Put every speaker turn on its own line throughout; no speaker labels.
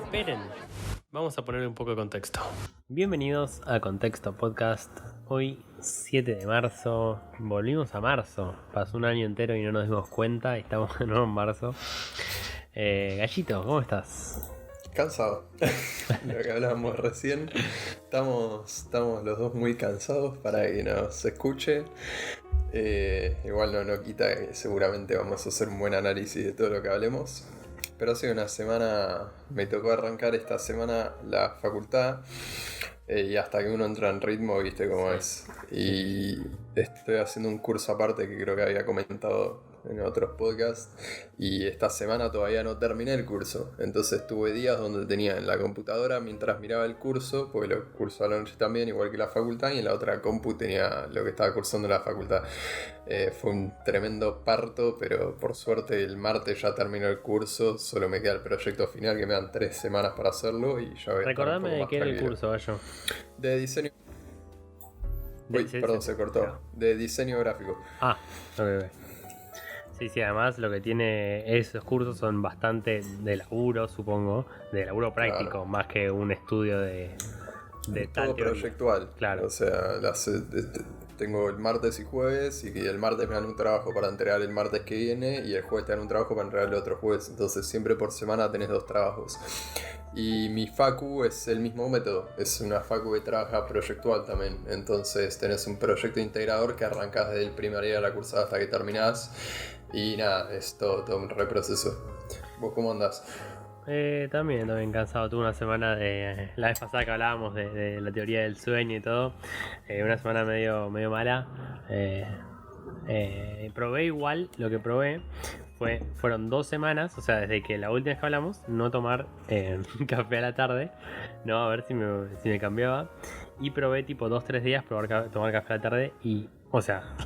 Esperen, vamos a ponerle un poco de contexto. Bienvenidos a Contexto Podcast. Hoy 7 de marzo, volvimos a marzo. Pasó un año entero y no nos dimos cuenta y estamos de nuevo en marzo. Gallito, ¿cómo estás?
Cansado. Lo que hablábamos recién. Estamos los dos muy cansados para que nos escuchen. Igual no quita que seguramente vamos a hacer un buen análisis de todo lo que hablemos. Pero ha sido una semana, me tocó arrancar esta semana la facultad y hasta que uno entra en ritmo, viste cómo es. Y estoy haciendo un curso aparte que creo que había comentado en otros podcasts y esta semana todavía no terminé el curso, entonces tuve días donde tenía en la computadora mientras miraba el curso, porque lo curso a la noche también igual que la facultad, y en la otra compu tenía lo que estaba cursando en la facultad. Fue un tremendo parto, pero por suerte el martes ya terminó el curso, solo me queda el proyecto final que me dan 3 semanas para hacerlo y ya voy a estar un
Recordame
poco
de
más
qué era el
tranquilo.
curso, Gallo.
De diseño. Uy, perdón, se cortó. De diseño gráfico.
Ok. Sí, además lo que tiene esos cursos son bastante de laburo, supongo, de laburo práctico,
Claro.
más que un estudio de tal
Todo
teoría.
proyectual.
Claro.
O sea, tengo el martes y jueves, y el martes me dan un trabajo para entregar el martes que viene, y el jueves te dan un trabajo para entregar el otro jueves. Entonces siempre por semana tenés 2 trabajos. Y mi facu es el mismo método, es una facu que trabaja proyectual también. Entonces tenés un proyecto integrador que arrancás desde el primer día de la cursada hasta que terminás. Y nada, es todo un reproceso. ¿Vos cómo andás?
También cansado. Tuve una semana de la vez pasada que hablábamos de la teoría del sueño y todo. Una semana medio mala. Probé igual, lo que probé fueron 2 semanas, o sea, desde que la última vez que hablamos, no tomar café a la tarde, no, a ver si me cambiaba. Y probé tipo 2-3 días tomar café a la tarde y, o sea,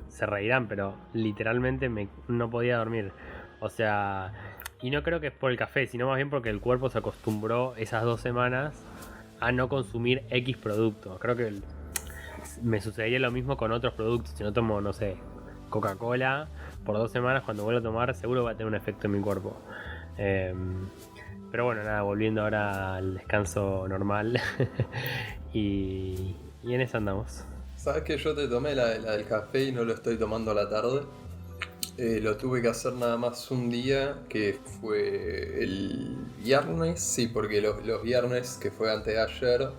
se reirán, pero literalmente no podía dormir. O sea, y no creo que es por el café, sino más bien porque el cuerpo se acostumbró esas 2 semanas a no consumir X producto. Creo que me sucedería lo mismo con otros productos. Si no tomo, no sé, Coca-Cola por 2 semanas, cuando vuelva a tomar seguro va a tener un efecto en mi cuerpo. Pero bueno, nada, volviendo ahora al descanso normal. y en eso andamos.
¿Sabes que yo te tomé la del café y no lo estoy tomando a la tarde? Lo tuve que hacer nada más un día, que fue el viernes, sí, porque los viernes, que fue antes de ayer,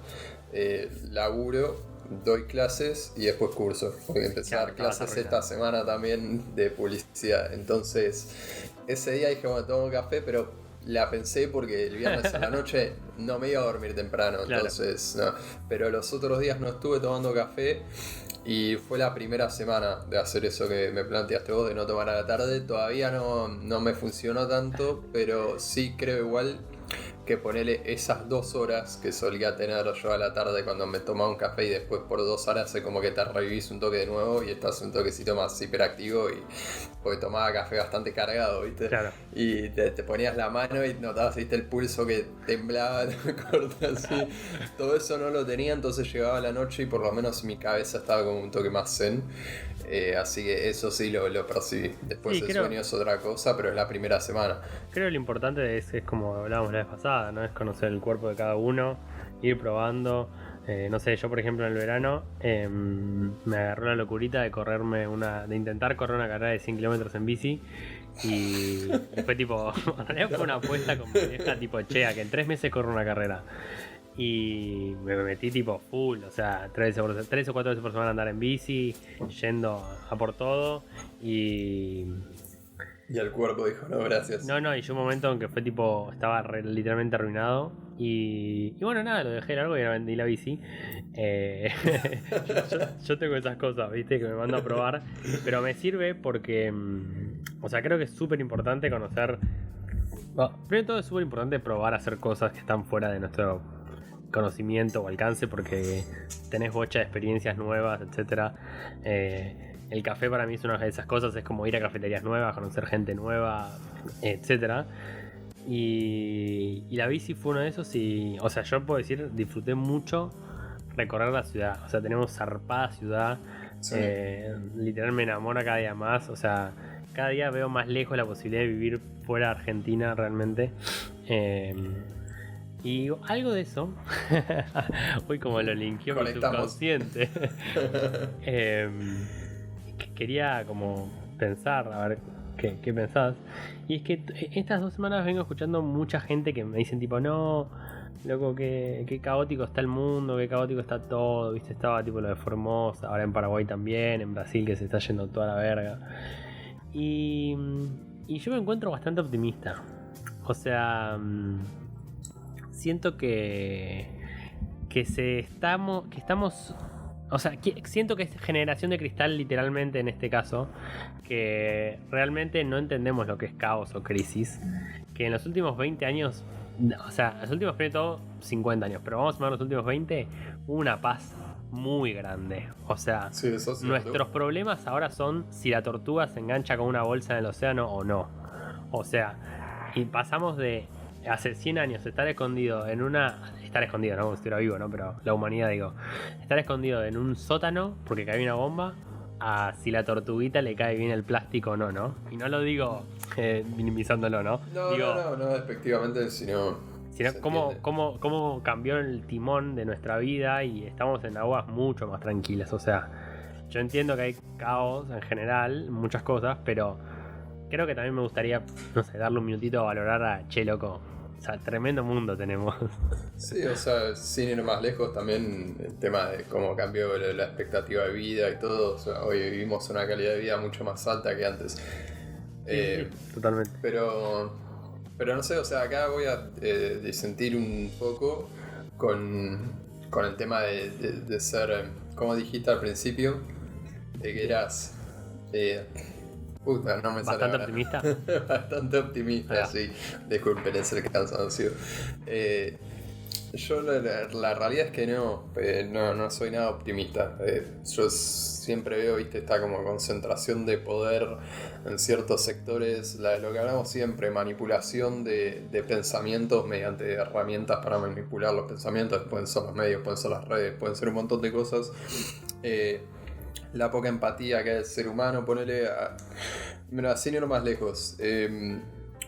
laburo, doy clases y después curso, porque empecé a dar clases esta semana también de publicidad. Entonces, ese día dije, bueno, tomo café, pero la pensé porque el viernes a la noche no me iba a dormir temprano, entonces no. Pero los otros días no estuve tomando café. Y fue la primera semana de hacer eso que me planteaste vos, de no tomar a la tarde. Todavía no me funcionó tanto, pero sí creo igual que ponerle esas 2 horas que solía tener yo a la tarde cuando me tomaba un café, y después por 2 horas es como que te revivís un toque de nuevo y estás un toquecito más hiperactivo, y porque tomaba café bastante cargado, ¿viste?
Claro.
Y te ponías la mano y notabas, ¿viste? El pulso que temblaba, corta así. Todo eso no lo tenía, entonces llegaba la noche y por lo menos mi cabeza estaba como un toque más zen. Así que eso sí lo percibí. Después el sueño es otra cosa, pero es la primera semana.
Creo que lo importante es como hablábamos la vez pasada, ¿no? Es conocer el cuerpo de cada uno, ir probando. No sé, yo por ejemplo en el verano me agarró la locurita de de intentar correr una carrera de 100 kilómetros en bici. Y fue tipo, en realidad fue una apuesta con mi vieja, tipo, che, a que en 3 meses corro una carrera. Y me metí tipo full, o sea, 3 o 4 veces por semana andar en bici, yendo a por todo. Y
el cuerpo dijo, no, gracias.
No, y yo un momento en que fue tipo, estaba literalmente arruinado. Y bueno, nada, lo dejé largo y ahora vendí la bici. Yo tengo esas cosas, viste, que me mando a probar. Pero me sirve porque, o sea, creo que es súper importante conocer. Bueno, primero de todo es súper importante probar a hacer cosas que están fuera de nuestro conocimiento o alcance, porque tenés bocha de experiencias nuevas, etcétera. El café para mí es una de esas cosas, es como ir a cafeterías nuevas, conocer gente nueva, etcétera. Y la bici fue uno de esos y, o sea, yo puedo decir, disfruté mucho recorrer la ciudad. O sea, tenemos zarpada ciudad.
Sí.
Literal me enamora cada día más. O sea, cada día veo más lejos la posibilidad de vivir fuera de Argentina realmente. Y algo de eso, uy, como lo linkeó mi subconsciente. Quería como pensar, a ver qué pensás. Y es que estas 2 semanas vengo escuchando mucha gente que me dicen tipo, no, loco, qué caótico está el mundo, qué caótico está todo, viste, estaba tipo lo de Formosa, ahora en Paraguay también, en Brasil que se está yendo toda la verga. Y yo me encuentro bastante optimista. O sea, siento que estamos, o sea, siento que es generación de cristal literalmente en este caso, que realmente no entendemos lo que es caos o crisis, que en los últimos 20 años, o sea, los últimos, primero de todo, 50 años, pero vamos a tomar los últimos 20, hubo una paz muy grande. O sea,
sí,
nuestros problemas ahora son si la tortuga se engancha con una bolsa en el océano o no. O sea, y pasamos de hace 100 años estar escondido, ¿no? Como si estuviera vivo, ¿no? Pero la humanidad, digo, estar escondido en un sótano porque cae una bomba, a si la tortuguita le cae bien el plástico o no, ¿no? Y no lo digo minimizándolo, ¿no?
No, efectivamente, sino
cómo cambió el timón de nuestra vida y estamos en aguas mucho más tranquilas. O sea, yo entiendo que hay caos en general, muchas cosas, pero creo que también me gustaría, no sé, darle un minutito a valorar a che, loco. O sea, tremendo mundo tenemos.
Sí, o sea, sin ir más lejos, también el tema de cómo cambió la expectativa de vida y todo. O sea, hoy vivimos una calidad de vida mucho más alta que antes.
Sí, totalmente.
Pero no sé, o sea, acá voy a disentir un poco con el tema de ser, como dijiste al principio, de que eras... no me
¿Bastante optimista?
Bastante optimista, sí. Disculpen ese cansancio. Yo la realidad es que no soy nada optimista. Yo siempre veo, viste, esta como concentración de poder en ciertos sectores, lo que hablamos siempre, manipulación de pensamientos mediante herramientas para manipular los pensamientos. Pueden ser los medios, pueden ser las redes, pueden ser un montón de cosas. La poca empatía que hay el ser humano, ponele a... Mira, sin ir más lejos,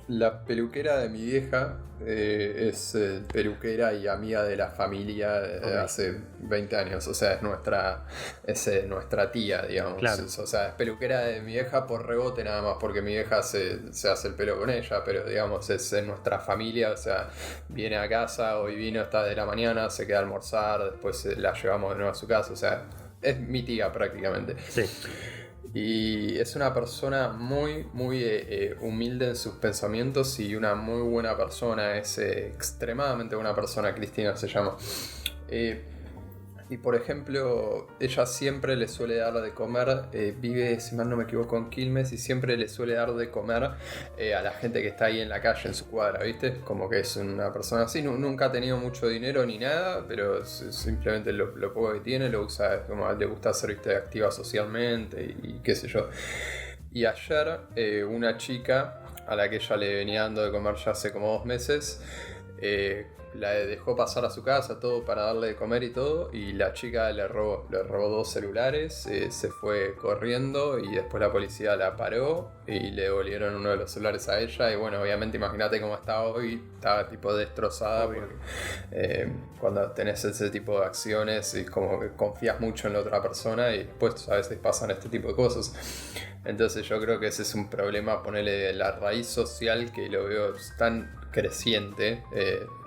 la peluquera de mi vieja es peluquera y amiga de la familia hace 20 años, o sea, es nuestra tía, digamos.
Claro.
O sea, es peluquera de mi vieja por rebote nada más, porque mi vieja se hace el pelo con ella, pero digamos, es nuestra familia, o sea, viene a casa, hoy vino, está de la mañana, se queda a almorzar, después la llevamos de nuevo a su casa, o sea, es mi tía prácticamente.
Sí.
Y es una persona muy, muy humilde en sus pensamientos y una muy buena persona. Es extremadamente buena persona. Cristina se llama. Y por ejemplo, ella siempre le suele dar de comer, vive, si mal no me equivoco, en Quilmes, y siempre le suele dar de comer a la gente que está ahí en la calle, en su cuadra, ¿viste? Como que es una persona así, nunca ha tenido mucho dinero ni nada, pero simplemente lo poco que tiene lo usa, como le gusta ser, ¿viste?, activa socialmente y qué sé yo. Y ayer una chica a la que ella le venía dando de comer ya hace como 2 meses, la dejó pasar a su casa, todo para darle de comer y todo, y la chica le robó 2 celulares, se fue corriendo y después la policía la paró y le devolvieron uno de los celulares a ella. Y bueno, obviamente imagínate cómo está hoy, estaba tipo destrozada, porque cuando tenés ese tipo de acciones es como que confías mucho en la otra persona y después a veces pasan este tipo de cosas. Entonces yo creo que ese es un problema, ponerle la raíz social, que lo veo tan creciente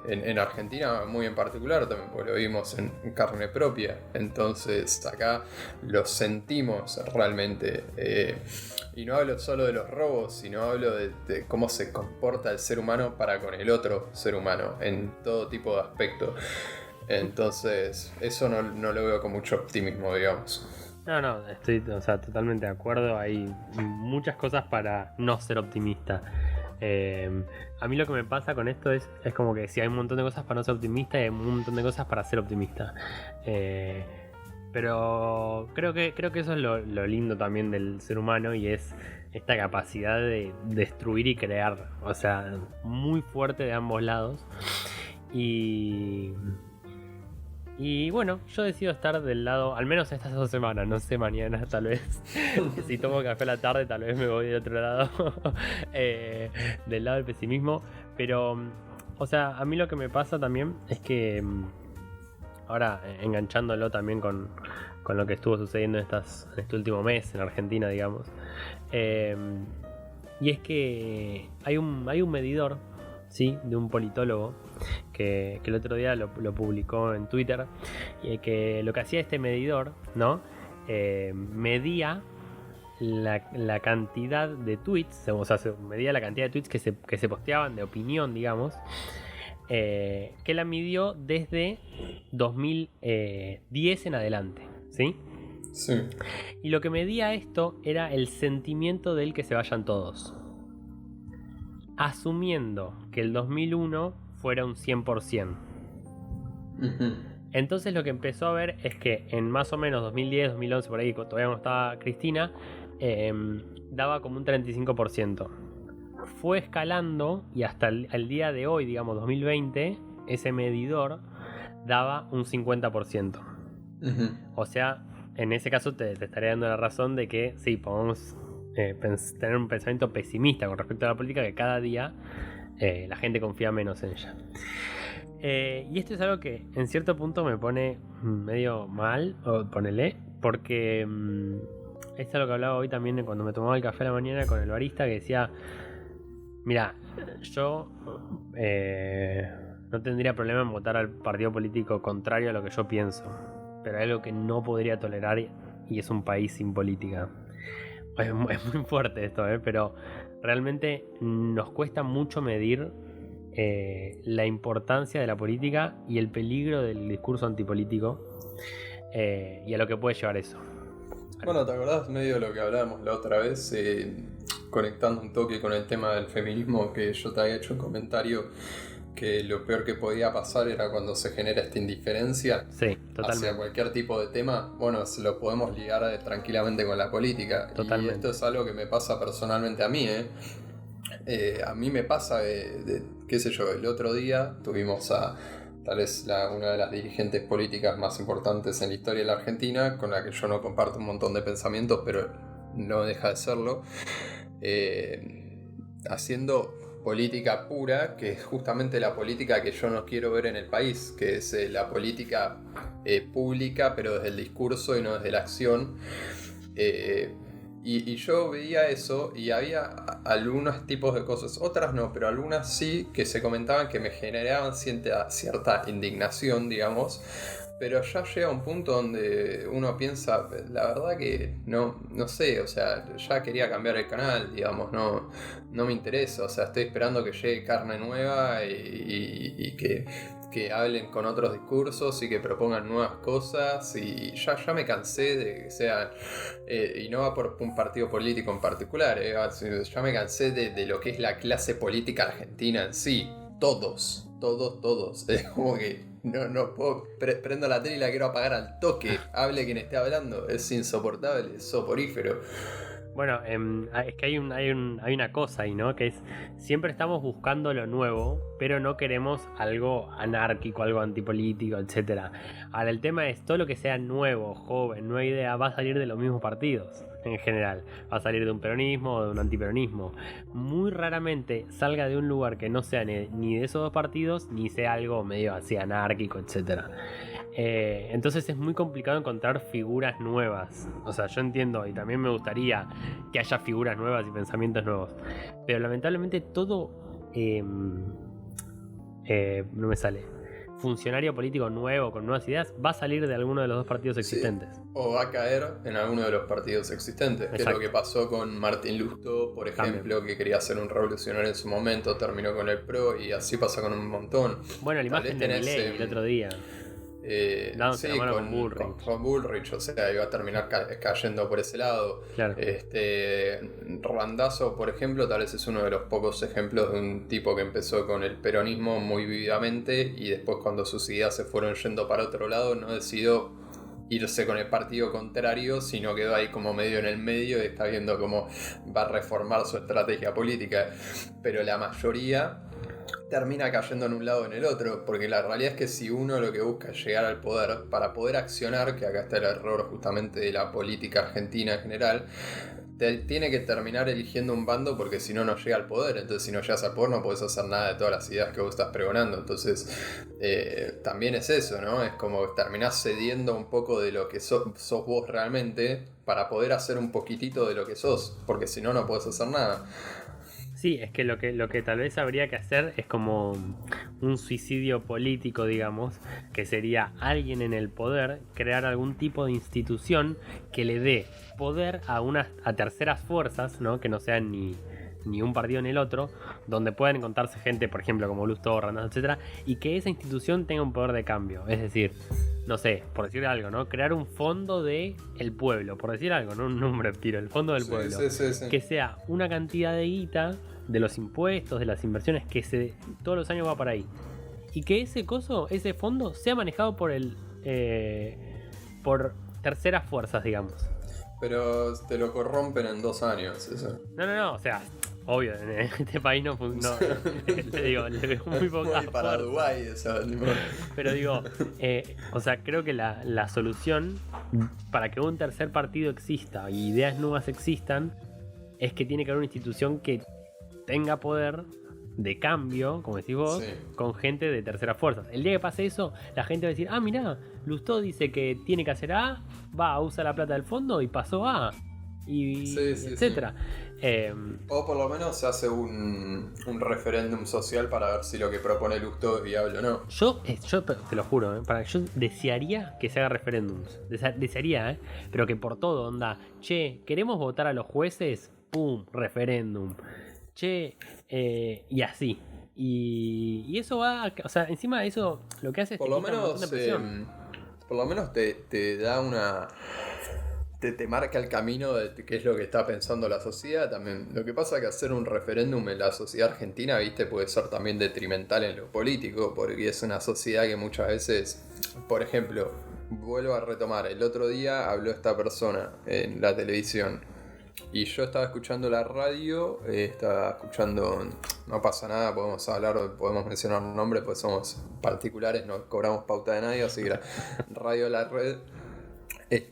en Argentina muy en particular también, porque lo vimos en carne propia. Entonces acá lo sentimos realmente, y no hablo solo de los robos, sino hablo de cómo se comporta el ser humano para con el otro ser humano en todo tipo de aspectos. Entonces eso no lo veo con mucho optimismo, digamos.
No, estoy, o sea, totalmente de acuerdo. Hay muchas cosas para no ser optimista. A mí lo que me pasa con esto es como que si hay un montón de cosas para no ser optimista y hay un montón de cosas para ser optimista. Pero creo que eso es lo lindo también del ser humano, y es esta capacidad de destruir y crear. O sea, muy fuerte de ambos lados. Y Y bueno, yo decido estar del lado, al menos estas 2 semanas, no sé, mañana tal vez. Si tomo café a la tarde, tal vez me voy del otro lado, del lado del pesimismo. Pero, o sea, a mí lo que me pasa también es que, ahora enganchándolo también con lo que estuvo sucediendo en este último mes en Argentina, digamos. Y es que hay un medidor, ¿sí? De un politólogo que el otro día lo publicó en Twitter, y que lo que hacía este medidor, ¿no? Medía la cantidad de tweets, o sea, se medía la cantidad de tweets que se posteaban de opinión, digamos, que la midió desde 2010 en adelante, ¿sí?
Sí.
Y lo que medía esto era el sentimiento del que se vayan todos, asumiendo que el 2001 fuera un 100%.
Uh-huh.
Entonces lo que empezó a ver es que en más o menos 2010, 2011, por ahí, todavía no estaba Cristina, daba como un 35%. Fue escalando y hasta el día de hoy, digamos 2020, ese medidor daba un 50%.
Uh-huh.
O sea, en ese caso te estaré dando la razón de que sí, podemos tener un pensamiento pesimista con respecto a la política, que cada día la gente confía menos en ella. Y esto es algo que en cierto punto me pone medio mal, o ponele, porque esto es lo que hablaba hoy también cuando me tomaba el café a la mañana con el barista, que decía, mira, yo no tendría problema en votar al partido político contrario a lo que yo pienso, pero hay algo que no podría tolerar, y es un país sin política. Es muy fuerte esto, pero realmente nos cuesta mucho medir la importancia de la política y el peligro del discurso antipolítico, y a lo que puede llevar eso.
Bueno, ¿te acordás medio de lo que hablábamos la otra vez? Conectando un toque con el tema del feminismo, que yo te había hecho un comentario que lo peor que podía pasar era cuando se genera esta indiferencia,
sí, totalmente,
hacia cualquier tipo de tema. Bueno, se lo podemos ligar tranquilamente con la política.
Totalmente.
Y esto es algo que me pasa personalmente a mí, a mí me pasa qué sé yo, el otro día tuvimos a tal vez una de las dirigentes políticas más importantes en la historia de la Argentina, con la que yo no comparto un montón de pensamientos, pero no deja de serlo, haciendo política pura, que es justamente la política que yo no quiero ver en el país, que es la política pública, pero desde el discurso y no desde la acción. Y yo veía eso y había algunos tipos de cosas, otras no, pero algunas sí, que se comentaban que me generaban cierta indignación, digamos. Pero ya llega un punto donde uno piensa, la verdad que no sé, o sea, ya quería cambiar el canal, digamos, no me interesa, o sea, estoy esperando que llegue carne nueva y que hablen con otros discursos y que propongan nuevas cosas, y ya me cansé de que sean, y no va por un partido político en particular, ya me cansé de lo que es la clase política argentina en sí, todos, es como que no puedo, prendo la tele y la quiero apagar al toque, hable quien esté hablando, es insoportable, es soporífero.
Bueno, es que hay una cosa ahí, ¿no? Que es, siempre estamos buscando lo nuevo, pero no queremos algo anárquico, algo antipolítico, etc. Ahora, el tema es, todo lo que sea nuevo, joven, nueva idea, va a salir de los mismos partidos, en general. Va a salir de un peronismo o de un antiperonismo. Muy raramente salga de un lugar que no sea ni de esos dos partidos, ni sea algo medio así anárquico, etc. Entonces es muy complicado encontrar figuras nuevas. O sea, yo entiendo y también me gustaría que haya figuras nuevas y pensamientos nuevos, pero lamentablemente todo no me sale. Funcionario político nuevo con nuevas ideas va a salir de alguno de los dos partidos existentes.
Sí, o va a caer en alguno de los partidos existentes. Exacto. Que es lo que pasó con Martín Lustó, por ejemplo, también, que quería ser un revolucionario en su momento, terminó con el PRO, y así pasa con un montón.
Bueno, la imagen de Milei el otro día.
Sí, con Bullrich, o sea, iba a terminar cayendo por ese lado.
Claro.
Randazzo, por ejemplo, tal vez es uno de los pocos ejemplos de un tipo que empezó con el peronismo muy vividamente y después, cuando sus ideas se fueron yendo para otro lado, no decidió irse con el partido contrario, sino quedó ahí como medio en el medio y está viendo cómo va a reformar su estrategia política. Pero la mayoría termina cayendo en un lado o en el otro, porque la realidad es que si uno lo que busca es llegar al poder, para poder accionar, que acá está el error justamente de la política argentina en general, tiene que terminar eligiendo un bando porque si no, no llega al poder. Entonces, si no llegas al poder, no podés hacer nada de todas las ideas que vos estás pregonando. Entonces, también es eso, ¿no? Es como terminás cediendo un poco de lo que sos vos realmente para poder hacer un poquitito de lo que sos, porque si no, no podés hacer nada.
Sí, es que lo que tal vez habría que hacer es como un suicidio político, digamos, que sería alguien en el poder crear algún tipo de institución que le dé poder a terceras fuerzas, ¿no? Que no sean ni un partido ni el otro, donde puedan encontrarse gente, por ejemplo, como Luz Torres, etcétera, y que esa institución tenga un poder de cambio. Es decir, no sé, por decir algo, ¿no? Crear un fondo de el pueblo, por decir algo, no un número, tiro, el fondo del pueblo.
Sí.
Que sea una cantidad de guita de los impuestos, de las inversiones todos los años va para ahí. Y que ese fondo sea manejado por por terceras fuerzas, digamos.
Pero te lo corrompen en 2 años, eso.
No, o sea, obvio, en este país no funciona. Le digo muy poca
para
fuerza.
Dubái, eso.
Pero digo, o sea, creo que la solución para que un tercer partido exista y ideas nuevas existan es que tiene que haber una institución que tenga poder de cambio, como decís vos,
sí,
con gente de terceras fuerzas. El día que pase eso, la gente va a decir, mirá, Lustó dice que tiene que hacer A, usa la plata del fondo y pasó A, y etcétera.
O por lo menos se hace un referéndum social para ver si lo que propone Lustó es viable o no.
Yo te lo juro, yo desearía que se haga referéndums. Desearía, pero que por todo, onda, che, ¿queremos votar a los jueces? ¡Pum! Referéndum. Che, y así. Y eso va, o sea, encima de eso, lo que hace es
por
te
lo
quita un montón
menos
de presión.
por lo menos te da una... Te marca el camino de qué es lo que está pensando la sociedad también. Lo que pasa es que hacer un referéndum en la sociedad argentina, viste, puede ser también detrimental en lo político, porque es una sociedad que muchas veces, por ejemplo, vuelvo a retomar, el otro día habló esta persona en la televisión y yo estaba escuchando la radio, no pasa nada, podemos hablar, podemos mencionar nombres, pues somos particulares, no cobramos pauta de nadie, así que la Radio La Red.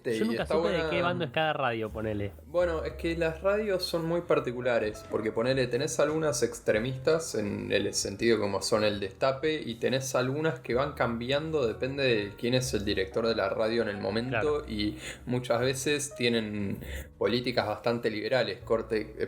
Yo nunca supe de qué bando es cada radio, ponele.
Bueno, es que las radios son muy particulares, porque ponele, tenés algunas extremistas en el sentido como son el Destape, y tenés algunas que van cambiando, depende de quién es el director de la radio en el momento, claro. Y muchas veces tienen políticas bastante liberales,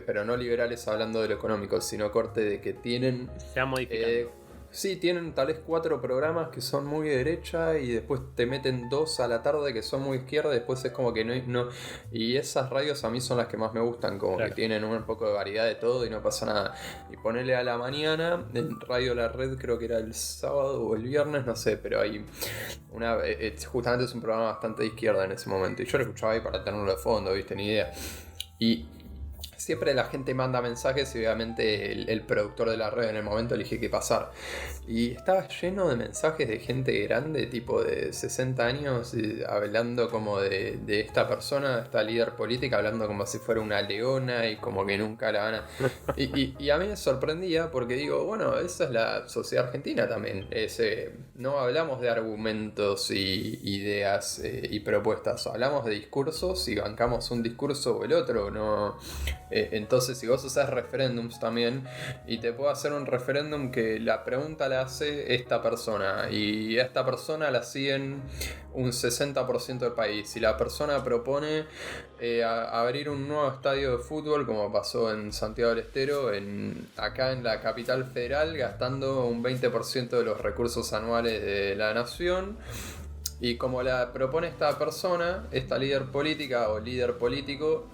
pero no liberales hablando de lo económico, sino corte de que tienen...
Se han modificado.
Sí, tienen tal vez 4 programas que son muy de derecha y después te meten 2 a la tarde que son muy izquierda, después es como que no. Y esas radios a mí son las que más me gustan, como claro. Que tienen un poco de variedad de todo y no pasa nada. Y ponele a la mañana, en Radio La Red creo que era el sábado o el viernes, no sé, pero hay justamente es un programa bastante de izquierda en ese momento. Y yo lo escuchaba ahí para tenerlo de fondo, viste, ni idea. Y... siempre la gente manda mensajes y obviamente el productor de la red en el momento elige qué pasar. Y estaba lleno de mensajes de gente grande, tipo de 60 años, hablando como de esta persona, esta líder política, hablando como si fuera una leona y como que nunca la van a... Y a mí me sorprendía porque digo, bueno, esa es la sociedad argentina también. No hablamos de argumentos y ideas y propuestas, hablamos de discursos y bancamos un discurso o el otro, no... Entonces si vos usás referéndums también y te puedo hacer un referéndum que la pregunta la hace esta persona y a esta persona la siguen un 60% del país y la persona propone abrir un nuevo estadio de fútbol como pasó en Santiago del Estero, acá en la capital federal, gastando un 20% de los recursos anuales de la nación. Y como la propone esta persona, esta líder política o líder político,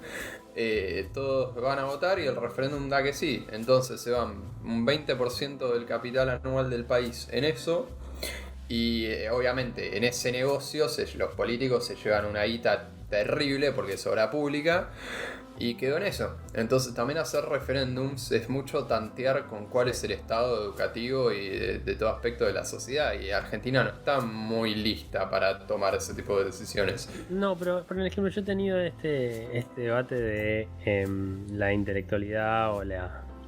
todos van a votar y el referéndum da que sí. Entonces se van un 20% del capital anual del país en eso. Y obviamente en ese negocio los políticos se llevan una guita terrible porque es obra pública. Y quedó en eso. Entonces también hacer referéndums es mucho tantear con cuál es el estado educativo y de todo aspecto de la sociedad. Y Argentina no está muy lista para tomar ese tipo de decisiones.
No, pero por ejemplo yo he tenido este debate de la intelectualidad o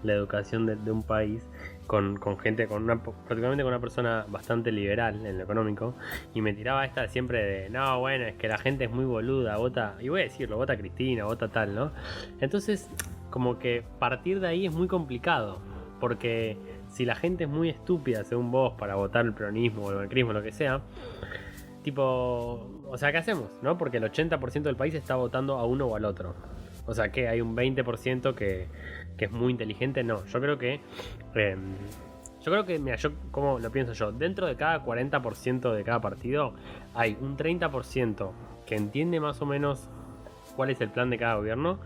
la educación de un país con gente, particularmente con una persona bastante liberal en lo económico, y me tiraba esta siempre de, no, bueno, es que la gente es muy boluda, vota, y voy a decirlo, vota Cristina, vota tal, ¿no? Entonces, como que partir de ahí es muy complicado, porque si la gente es muy estúpida, según vos, para votar el peronismo o el macrismo, lo que sea, tipo, o sea, ¿qué hacemos? ¿No? Porque el 80% del país está votando a uno o al otro. O sea, que hay un 20% que es muy inteligente. No, yo creo que... mira, yo como lo pienso yo, dentro de cada 40% de cada partido hay un 30% que entiende más o menos cuál es el plan de cada gobierno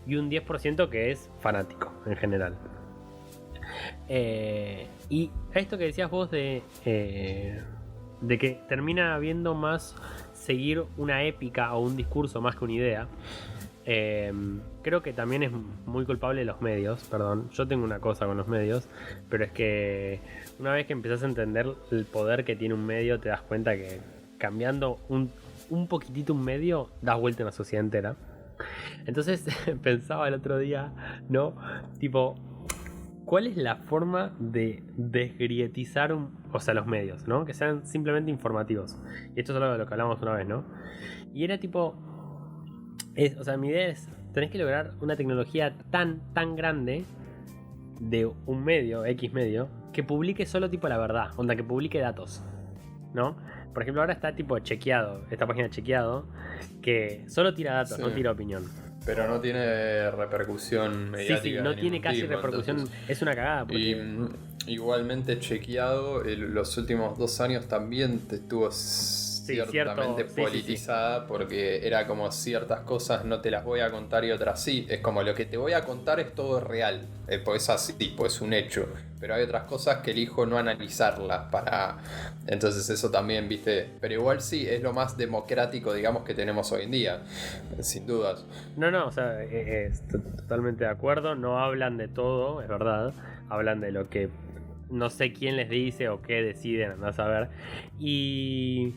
y un 10% que es fanático en general. Y esto que decías vos de que termina habiendo más seguir una épica o un discurso más que una idea, creo que también es muy culpable de los medios. Perdón, yo tengo una cosa con los medios, pero es que una vez que empezás a entender el poder que tiene un medio, te das cuenta que cambiando un poquitito un medio, das vuelta en la sociedad entera. Entonces pensaba el otro día, ¿no? Tipo, ¿cuál es la forma de desgrietizar los medios, ¿no? Que sean simplemente informativos. Y esto es algo de lo que hablamos una vez, ¿no? Y era tipo... mi idea es, tenés que lograr una tecnología tan grande de un medio, X medio, que publique solo tipo la verdad, onda que publique datos, ¿no? Por ejemplo, ahora está tipo chequeado, esta página chequeado, que solo tira datos, sí, no tira opinión.
Pero no tiene repercusión mediática.
Sí, no tiene casi repercusión, entonces, es una cagada. Porque...
igualmente chequeado, los últimos 2 años también estuvo ciertamente politizada, porque era como ciertas cosas no te las voy a contar y otras sí. Es como lo que te voy a contar es todo real, pues es así, pues es un hecho. Pero hay otras cosas que elijo no analizarlas para... Entonces eso también, viste. Pero igual sí, es lo más democrático, digamos, que tenemos hoy en día, sin dudas.
No, o sea, totalmente de acuerdo. No hablan de todo, es verdad. Hablan de lo que no sé quién les dice o qué deciden, andás a ver. Y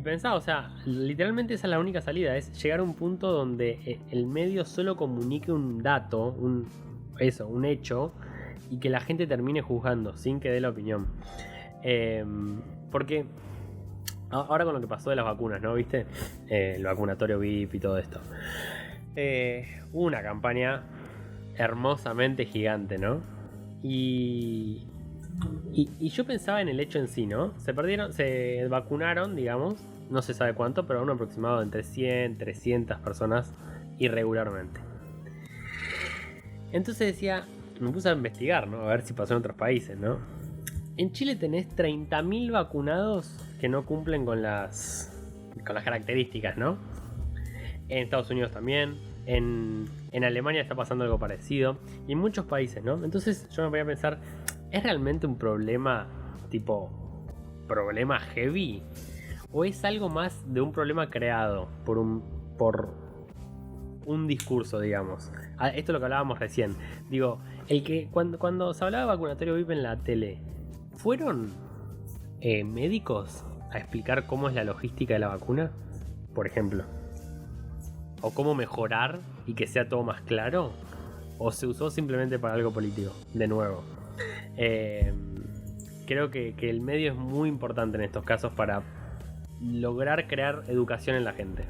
pensá, o sea, literalmente esa es la única salida, es llegar a un punto donde el medio solo comunique un dato, un hecho, y que la gente termine juzgando sin que dé la opinión. Porque ahora con lo que pasó de las vacunas, ¿no? ¿Viste? El vacunatorio VIP y todo esto. Hubo una campaña hermosamente gigante, ¿no? Y yo pensaba en el hecho en sí, ¿no? Se vacunaron, digamos, no se sabe cuánto, pero un aproximado de entre 100, 300 personas irregularmente. Entonces decía, me puse a investigar, ¿no? A ver si pasó en otros países, ¿no? En Chile tenés 30.000 vacunados que no cumplen con las características, ¿no? En Estados Unidos también. En Alemania está pasando algo parecido. Y en muchos países, ¿no? Entonces yo me voy a pensar, ¿es realmente un problema problema heavy? ¿O es algo más de un problema creado por un discurso, digamos? Esto es lo que hablábamos recién. Digo, cuando se hablaba de vacunatorio VIP en la tele, ¿fueron médicos a explicar cómo es la logística de la vacuna? Por ejemplo. ¿O cómo mejorar y que sea todo más claro? ¿O se usó simplemente para algo político? De nuevo. Creo que el medio es muy importante en estos casos para lograr crear educación en la gente.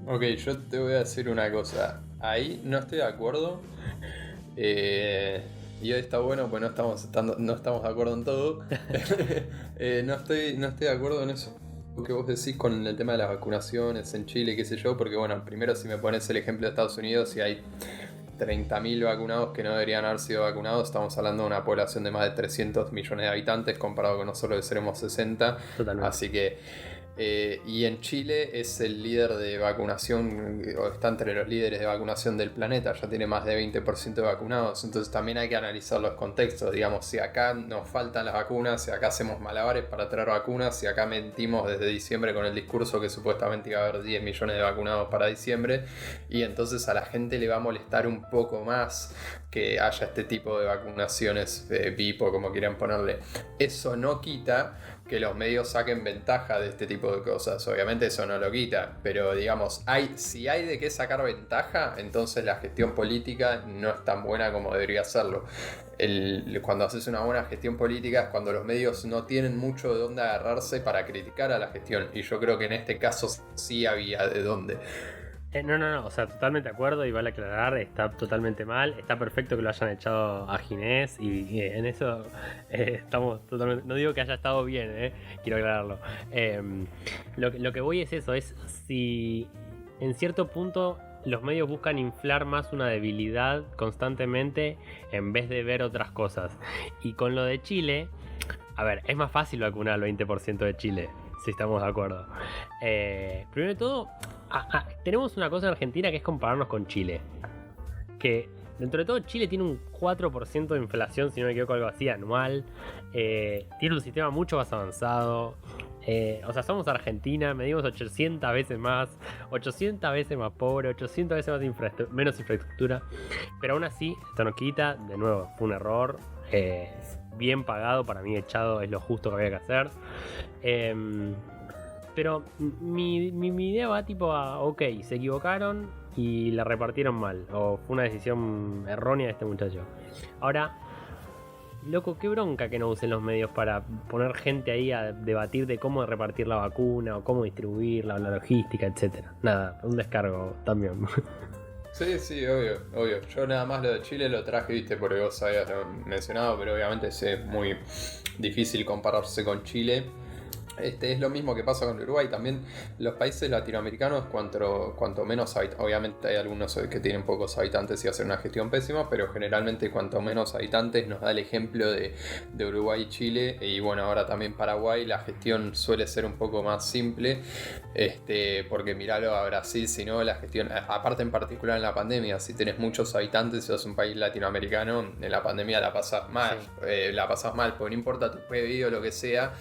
Ok, yo te voy a decir una cosa. Ahí no estoy de acuerdo. Y hoy está bueno, pues no estamos de acuerdo en todo. No estoy de acuerdo en eso que vos decís con el tema de las vacunaciones en Chile, qué sé yo, porque bueno, primero si me pones el ejemplo de Estados Unidos, si hay 30.000 vacunados que no deberían haber sido vacunados, estamos hablando de una población de más de 300 millones de habitantes comparado con nosotros que seremos 60. Totalmente. Así que y en Chile es el líder de vacunación, o está entre los líderes de vacunación del planeta, ya tiene más de 20% de vacunados. Entonces también hay que analizar los contextos, digamos, si acá nos faltan las vacunas, si acá hacemos malabares para traer vacunas, si acá mentimos desde diciembre con el discurso que supuestamente iba a haber 10 millones de vacunados para diciembre, y entonces a la gente le va a molestar un poco más que haya este tipo de vacunaciones VIP o como quieran ponerle. Eso no quita que los medios saquen ventaja de este tipo tipo de cosas. Obviamente eso no lo quita, pero digamos, si hay de qué sacar ventaja, entonces la gestión política no es tan buena como debería serlo. Cuando haces una buena gestión política es cuando los medios no tienen mucho de dónde agarrarse para criticar a la gestión, y yo creo que en este caso sí había de dónde.
No, o sea, totalmente de acuerdo, y vale aclarar, está totalmente mal, está perfecto que lo hayan echado a Ginés, y en eso estamos totalmente, no digo que haya estado bien, quiero aclararlo. Lo que voy es eso, es si en cierto punto los medios buscan inflar más una debilidad constantemente en vez de ver otras cosas. Y con lo de Chile, a ver, es más fácil vacunar al 20% de Chile, si estamos de acuerdo. Primero de todo, tenemos una cosa en Argentina que es compararnos con Chile. Que dentro de todo Chile tiene un 4% de inflación, si no me equivoco, algo así, anual. Tiene un sistema mucho más avanzado. O sea, somos Argentina, medimos 800 veces más, 800 veces más pobre, 800 veces más menos infraestructura. Pero aún así, esto no quita, de nuevo, fue un error. Bien pagado, para mí echado es lo justo que había que hacer. Pero mi idea va tipo a, ok, se equivocaron y la repartieron mal, o fue una decisión errónea de este muchacho. Ahora, loco, qué bronca que no usen los medios para poner gente ahí a debatir de cómo repartir la vacuna o cómo distribuirla, o la logística, etcétera. Nada, un descargo también.
Sí, obvio. Yo nada más lo de Chile lo traje, viste, porque vos habías mencionado, pero obviamente es muy difícil compararse con Chile. Es lo mismo que pasa con Uruguay. También los países latinoamericanos, cuanto menos obviamente hay algunos que tienen pocos habitantes y hacen una gestión pésima, pero generalmente cuanto menos habitantes, nos da el ejemplo de Uruguay y Chile, y bueno, ahora también Paraguay, la gestión suele ser un poco más simple, porque miralo a Brasil, si no, la gestión, aparte en particular en la pandemia, si tenés muchos habitantes y sos un país latinoamericano, en la pandemia la pasás mal, porque no importa tu PBI o lo que sea,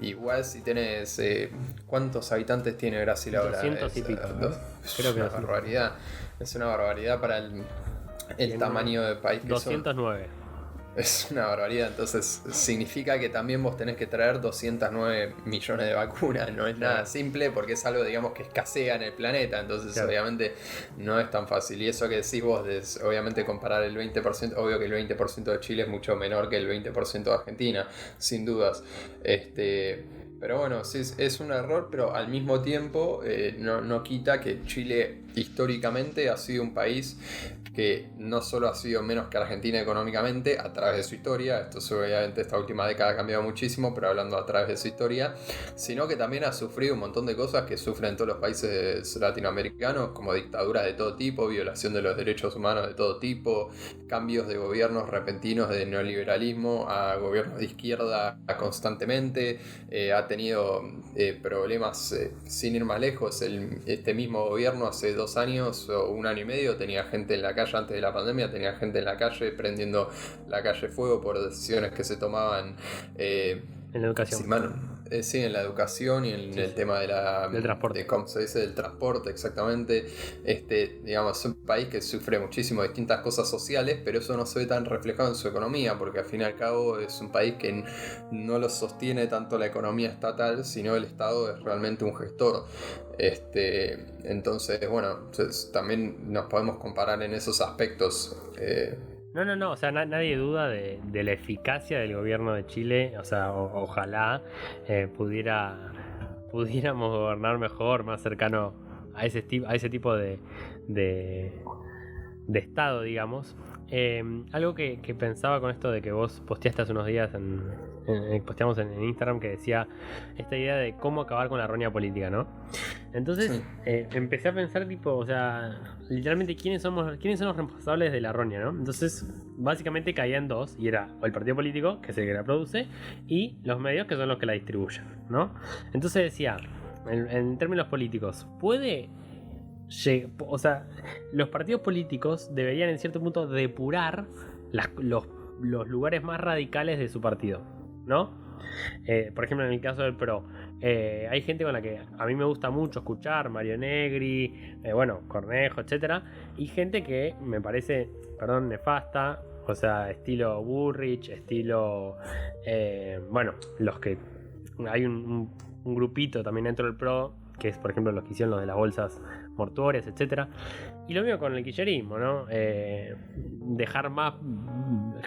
igual si tenés, ¿cuántos habitantes tiene Brasil ahora?
200 y pico, ¿no?
Creo que es una barbaridad. Es una barbaridad para el tamaño del país que
209.
Es una barbaridad, entonces significa que también vos tenés que traer 209 millones de vacunas, no es nada simple porque es algo, digamos, que escasea en el planeta, entonces obviamente no es tan fácil. Y eso que decís vos, obviamente comparar el 20%, obvio que el 20% de Chile es mucho menor que el 20% de Argentina, sin dudas. Pero bueno, sí, es un error, pero al mismo tiempo no quita que Chile históricamente ha sido un país que no solo ha sido menos que Argentina económicamente a través de su historia, esto obviamente esta última década ha cambiado muchísimo, pero hablando a través de su historia, sino que también ha sufrido un montón de cosas que sufren todos los países latinoamericanos, como dictaduras de todo tipo, violación de los derechos humanos de todo tipo, cambios de gobiernos repentinos de neoliberalismo a gobiernos de izquierda constantemente, ha tenido problemas, sin ir más lejos, este mismo gobierno hace 2 años o 1 año y medio tenía gente en la calle, antes de la pandemia tenía gente en la calle prendiendo la calle fuego por decisiones que se tomaban
en la educación.
Sí, en la educación y en el tema del transporte. ¿Cómo se dice? Del transporte, exactamente. Digamos, es un país que sufre muchísimo distintas cosas sociales, pero eso no se ve tan reflejado en su economía, porque al fin y al cabo es un país que no lo sostiene tanto la economía estatal, sino el Estado es realmente un gestor. Entonces, bueno, también nos podemos comparar en esos aspectos.
No, o sea, nadie duda de la eficacia del gobierno de Chile, o sea, ojalá pudiéramos gobernar mejor, más cercano a ese tipo de estado, digamos. Algo que pensaba con esto de que vos posteaste hace unos días, posteamos en Instagram, que decía esta idea de cómo acabar con la roña política, ¿no? Entonces empecé a pensar tipo, o sea, literalmente quiénes son los responsables de la roña, ¿no? Entonces básicamente caía en dos, y era o el partido político, que es el que la produce, y los medios, que son los que la distribuyen, ¿no? Entonces decía, en términos políticos, o sea, los partidos políticos deberían en cierto punto depurar los lugares más radicales de su partido, ¿no? Por ejemplo, en el caso del PRO, hay gente con la que a mí me gusta mucho escuchar, Mario Negri, Cornejo, etcétera, y gente que me parece, nefasta, o sea, estilo Burrich, estilo los que hay un un grupito también dentro del PRO, que es por ejemplo los que hicieron los de las bolsas mortuorias, etcétera. Y lo mismo con el kirchnerismo, ¿no? Dejar más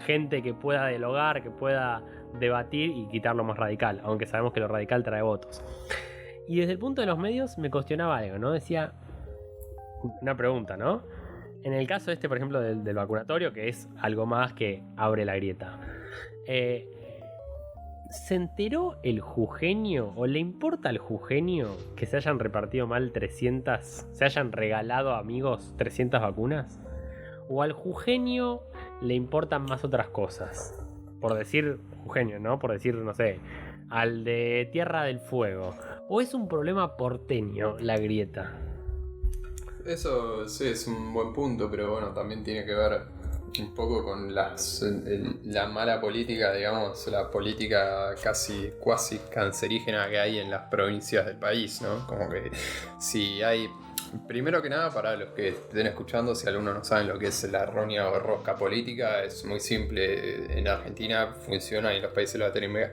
gente que pueda dialogar, que pueda debatir y quitar lo más radical, aunque sabemos que lo radical trae votos. Y desde el punto de los medios me cuestionaba algo, ¿no? Decía, una pregunta, ¿no? En el caso por ejemplo, del vacunatorio, que es algo más que abre la grieta. ¿Se enteró el jujeño o le importa al jujeño que se hayan repartido mal 300, se hayan regalado a amigos 300 vacunas? ¿O al jujeño le importan más otras cosas? Por decir jujeño, ¿no? Por decir, no sé, al de Tierra del Fuego. ¿O es un problema porteño la grieta?
Eso sí es un buen punto, pero bueno, también tiene que ver un poco con la mala política, digamos, la política cuasi cancerígena que hay en las provincias del país, ¿no? Como que si hay... Primero que nada, para los que estén escuchando, si algunos no saben lo que es la roña o rosca política, es muy simple. En Argentina funciona y en los países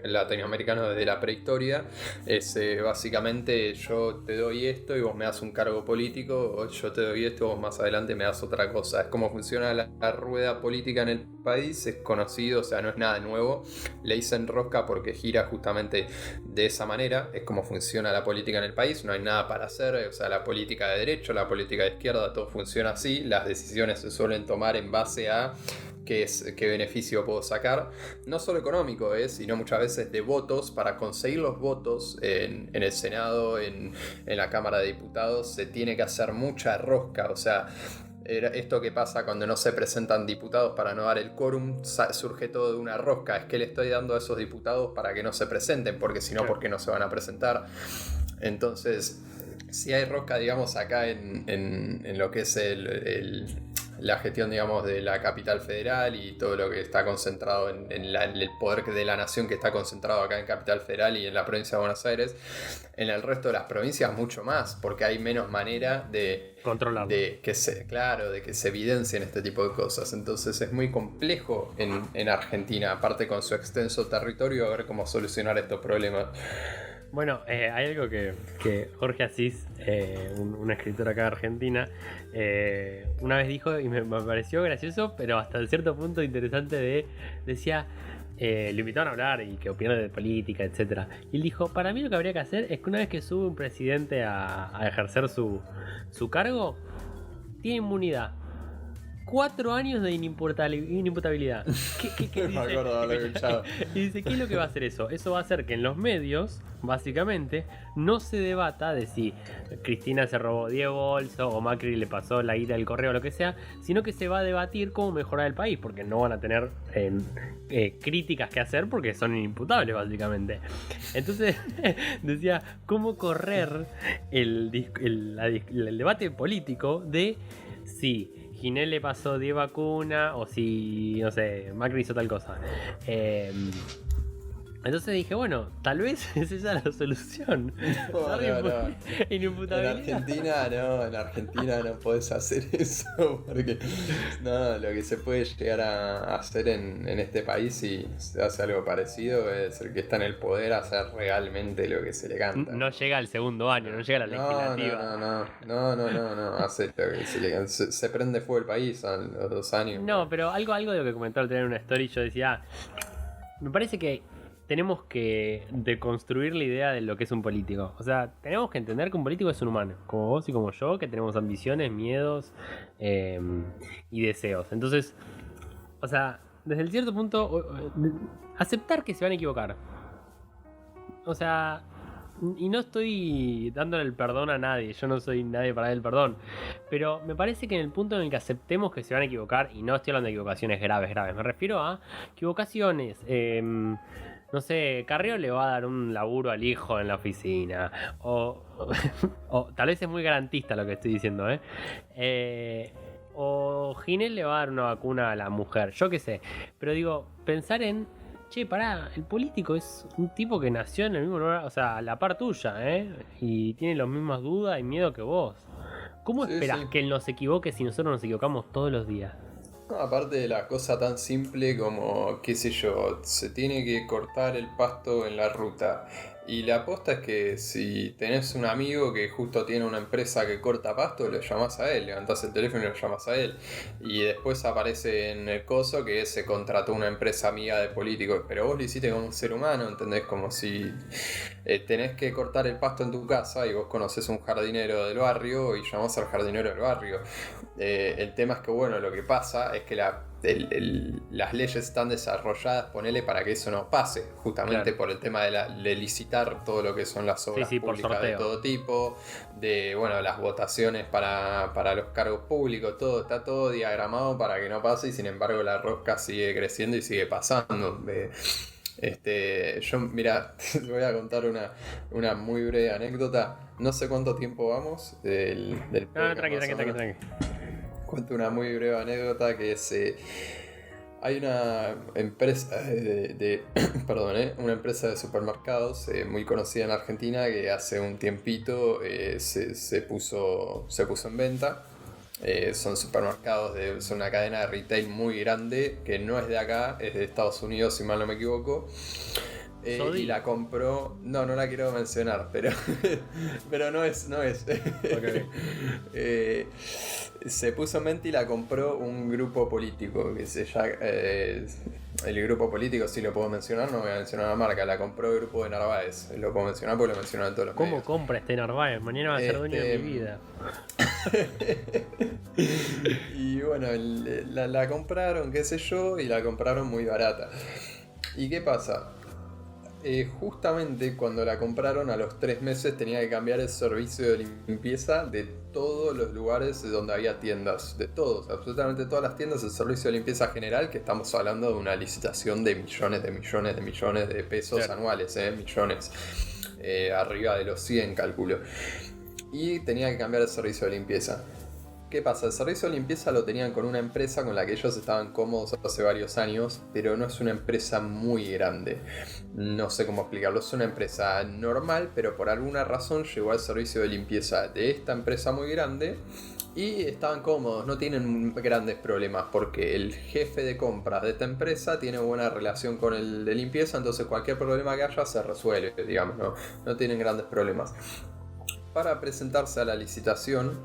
latinoamericanos desde la prehistoria. Es básicamente yo te doy esto y vos me das un cargo político, o yo te doy esto y vos más adelante me das otra cosa. Es como funciona la rueda política en el país, es conocido, o sea, no es nada nuevo. Le dicen rosca porque gira justamente de esa manera. Es como funciona la política en el país, no hay nada para hacer, o sea, la política de derecho, la política de izquierda, todo funciona así. Las decisiones se suelen tomar en base a qué beneficio puedo sacar, no solo económico, sino muchas veces de votos. Para conseguir los votos en el Senado, en la Cámara de Diputados, se tiene que hacer mucha rosca. O sea, esto que pasa cuando no se presentan diputados para no dar el quórum, surge todo de una rosca. Es que le estoy dando a esos diputados para que no se presenten, porque si no, ¿por qué no se van a presentar? Entonces, si hay rosca, digamos, acá en lo que es la gestión, digamos, de la capital federal y todo lo que está concentrado en el poder de la nación, que está concentrado acá en Capital Federal y en la provincia de Buenos Aires. En el resto de las provincias mucho más, porque hay menos manera de
controlarlo,
de que se evidencien este tipo de cosas. Entonces es muy complejo en Argentina, aparte con su extenso territorio, a ver cómo solucionar estos problemas.
Bueno, hay algo que Jorge Asís, un escritor acá de Argentina, una vez dijo y me pareció gracioso, pero hasta cierto punto interesante. Decía, lo invitaron a hablar y que opine de política, etc. Y él dijo, para mí lo que habría que hacer es que una vez que sube un presidente a ejercer su cargo, tiene inmunidad. 4 años de inimputabilidad. ¿Qué
Me acuerdo de haberlo escuchado.
Y dice, ¿qué es lo que va a hacer eso? Eso va a hacer que en los medios, básicamente, no se debata de si Cristina se robó 10 bolsos o Macri le pasó la guita del correo o lo que sea, sino que se va a debatir cómo mejorar el país, porque no van a tener críticas que hacer porque son inimputables, básicamente. Entonces, decía, ¿cómo correr el debate político de si Ginés le pasó 10 vacunas o si, no sé, Macri hizo tal cosa? Entonces dije, bueno, tal vez es esa la solución.
No.
Inimputabilidad.
En Argentina no podés hacer eso, porque no, lo que se puede llegar a hacer en este país, si se hace algo parecido, es el que está en el poder hacer realmente lo que se le canta.
No llega al segundo año, no llega a la legislativa.
No, hace lo que se le canta. Se prende fuego el país a los 2 años.
No, pero algo de lo que comentó al tener una story, yo decía, me parece que tenemos que deconstruir la idea de lo que es un político. O sea, tenemos que entender que un político es un humano, como vos y como yo, que tenemos ambiciones, miedos y deseos. Entonces, o sea, desde el cierto punto, aceptar que se van a equivocar. O sea, y no estoy dándole el perdón a nadie, yo no soy nadie para dar el perdón, pero me parece que en el punto en el que aceptemos que se van a equivocar, y no estoy hablando de equivocaciones graves, me refiero a equivocaciones, no sé, Carrió le va a dar un laburo al hijo en la oficina, o tal vez es muy garantista lo que estoy diciendo, o Ginés le va a dar una vacuna a la mujer, yo qué sé, pero digo, pensar en, che, pará, el político es un tipo que nació en el mismo lugar, o sea, a la par tuya, y tiene las mismas dudas y miedo que vos. ¿Cómo esperás que él no se equivoque si nosotros nos equivocamos todos los días?
No, aparte de la cosa tan simple como, qué sé yo, se tiene que cortar el pasto en la ruta. Y la aposta es que si tenés un amigo que justo tiene una empresa que corta pasto, lo llamás a él, levantás el teléfono y lo llamás a él. Y después aparece en el coso que se contrató una empresa amiga de políticos. Pero vos lo hiciste como un ser humano, ¿entendés? Como si tenés que cortar el pasto en tu casa y vos conocés un jardinero del barrio y llamás al jardinero del barrio. El tema es que, bueno, lo que pasa es que las leyes están desarrolladas, ponele, para que eso no pase, justamente por el tema de licitar todo lo que son las obras públicas de todo tipo, de, bueno, las votaciones para los cargos públicos, todo está todo diagramado para que no pase, y sin embargo la rosca sigue creciendo y sigue pasando. Yo, mira, te voy a contar una muy breve anécdota. No sé cuánto tiempo vamos del podcast.
Tranqui.
Cuento una muy breve anécdota que es... hay una empresa una empresa de supermercados muy conocida en Argentina que hace un tiempito se puso en venta. Son supermercados, son una cadena de retail muy grande que no es de acá, es de Estados Unidos, si mal no me equivoco. Y la compró. No la quiero mencionar, pero no es. Okay. Se puso en venta y la compró un grupo político que se llama. El grupo político sí lo puedo mencionar, no voy a mencionar la marca. La compró el grupo de Narváez. Lo puedo mencionar porque lo mencionan en todos los medios.
¿Cómo compra Narváez? Mañana va a ser dueño de mi vida.
Y bueno, la compraron, qué sé yo, y la compraron muy barata. ¿Y qué pasa? Justamente cuando la compraron, a los 3 meses tenía que cambiar el servicio de limpieza de todos los lugares donde había tiendas, de todos, absolutamente todas las tiendas, el servicio de limpieza general, que estamos hablando de una licitación de millones de pesos, claro, anuales, millones, arriba de los 100 calculo, y tenía que cambiar el servicio de limpieza. ¿Qué pasa? El servicio de limpieza lo tenían con una empresa con la que ellos estaban cómodos hace varios años, pero no es una empresa muy grande. No sé cómo explicarlo. Es una empresa normal, pero por alguna razón llegó al servicio de limpieza de esta empresa muy grande y estaban cómodos, no tienen grandes problemas porque el jefe de compras de esta empresa tiene buena relación con el de limpieza, entonces cualquier problema que haya se resuelve, digamos, no tienen grandes problemas. Para presentarse a la licitación,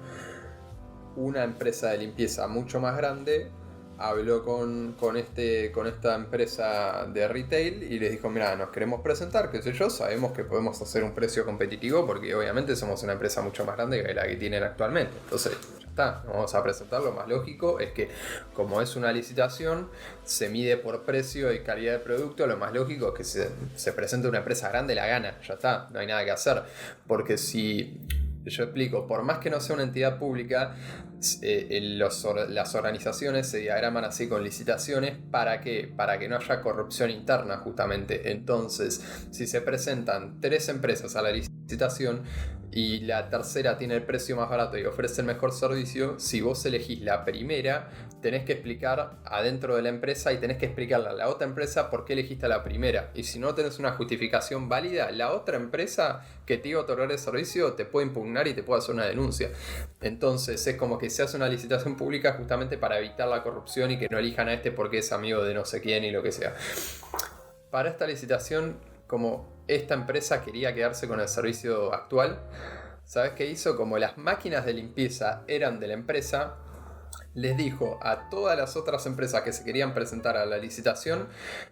una empresa de limpieza mucho más grande habló con esta empresa de retail y les dijo: mira, nos queremos presentar, qué sé yo, sabemos que podemos hacer un precio competitivo porque obviamente somos una empresa mucho más grande que la que tienen actualmente, entonces ya está, nos vamos a presentar. Lo más lógico es que, como es una licitación, se mide por precio y calidad de producto, lo más lógico es que se presente una empresa grande, la gana, ya está, no hay nada que hacer, porque si... Yo explico, por más que no sea una entidad pública, las organizaciones se diagraman así con licitaciones. ¿Para qué? Para que no haya corrupción interna, justamente. Entonces, si se presentan 3 empresas a la licitación y la tercera tiene el precio más barato y ofrece el mejor servicio, si vos elegís la primera, tenés que explicar adentro de la empresa y tenés que explicarle a la otra empresa por qué elegiste a la primera. Y si no tenés una justificación válida, la otra empresa que te iba a otorgar el servicio te puede impugnar y te puede hacer una denuncia. Entonces es como que se hace una licitación pública justamente para evitar la corrupción y que no elijan a este porque es amigo de no sé quién y lo que sea. Para esta licitación, como esta empresa quería quedarse con el servicio actual, ¿sabes qué hizo? Como las máquinas de limpieza eran de la empresa, les dijo a todas las otras empresas que se querían presentar a la licitación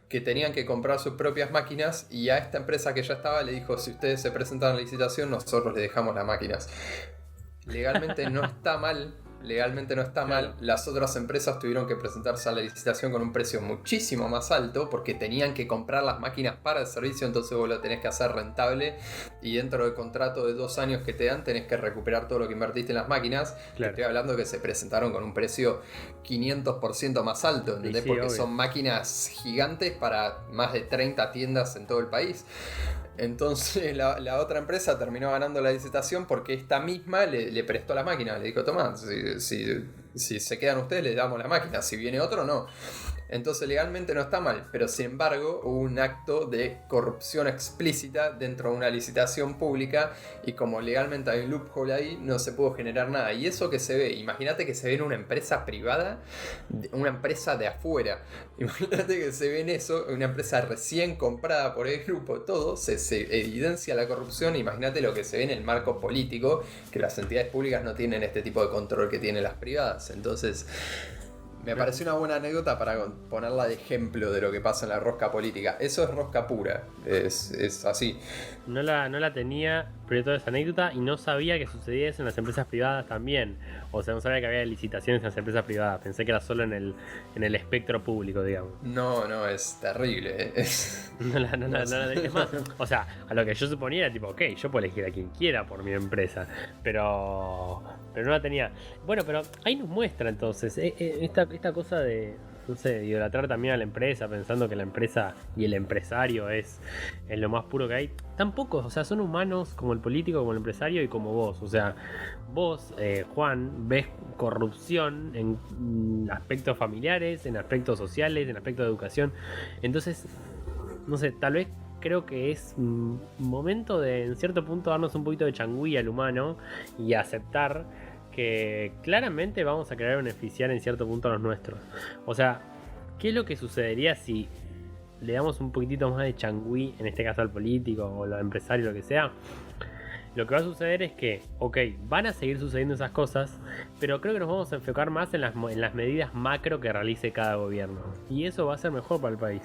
que tenían que comprar sus propias máquinas, y a esta empresa que ya estaba le dijo: si ustedes se presentan a la licitación, nosotros les dejamos las máquinas. Legalmente no está mal. Las otras empresas tuvieron que presentarse a la licitación con un precio muchísimo más alto porque tenían que comprar las máquinas para el servicio, entonces vos lo tenés que hacer rentable y dentro del contrato de 2 años que te dan tenés que recuperar todo lo que invertiste en las máquinas. Claro. Te estoy hablando que se presentaron con un precio 500% más alto, ¿entendés? Sí, porque obvio, son máquinas gigantes para más de 30 tiendas en todo el país. Entonces la otra empresa terminó ganando la licitación porque esta misma le prestó la máquina. Le dijo: tomá, si se quedan ustedes les damos la máquina, si viene otro no. Entonces legalmente no está mal, pero sin embargo hubo un acto de corrupción explícita dentro de una licitación pública y como legalmente hay un loophole ahí, no se pudo generar nada. Y eso que se ve, imagínate que se ve en una empresa privada, una empresa de afuera. Imagínate que se ve en eso, una empresa recién comprada por el grupo, todo, se evidencia la corrupción. Imagínate lo que se ve en el marco político, que las entidades públicas no tienen este tipo de control que tienen las privadas. Entonces, me pareció una buena anécdota para ponerla de ejemplo de lo que pasa en la rosca política. Eso es rosca pura, es así.
No la tenía, pero toda esa anécdota, y no sabía que sucedía eso en las empresas privadas también. O sea, no sabía que había licitaciones en las empresas privadas. Pensé que era solo en el espectro público, digamos.
No, es terrible.
No la tenía más. O sea, a lo que yo suponía era tipo, ok, yo puedo elegir a quien quiera por mi empresa. Pero no la tenía. Bueno, pero ahí nos muestra entonces esta cosa de, no sé, idolatrar también a la empresa, pensando que la empresa y el empresario es lo más puro que hay. Tampoco, o sea, son humanos como el político, como el empresario y como vos. O sea, vos, Juan, ves corrupción en aspectos familiares, en aspectos sociales, en aspectos de educación. Entonces, no sé, tal vez creo que es momento de, en cierto punto, darnos un poquito de changüí al humano y aceptar que claramente vamos a querer beneficiar en cierto punto a los nuestros. O sea, ¿qué es lo que sucedería si le damos un poquitito más de changüí, en este caso al político o al empresario, lo que sea? Lo que va a suceder es que, ok, van a seguir sucediendo esas cosas, pero creo que nos vamos a enfocar más en las medidas macro que realice cada gobierno. Y eso va a ser mejor para el país.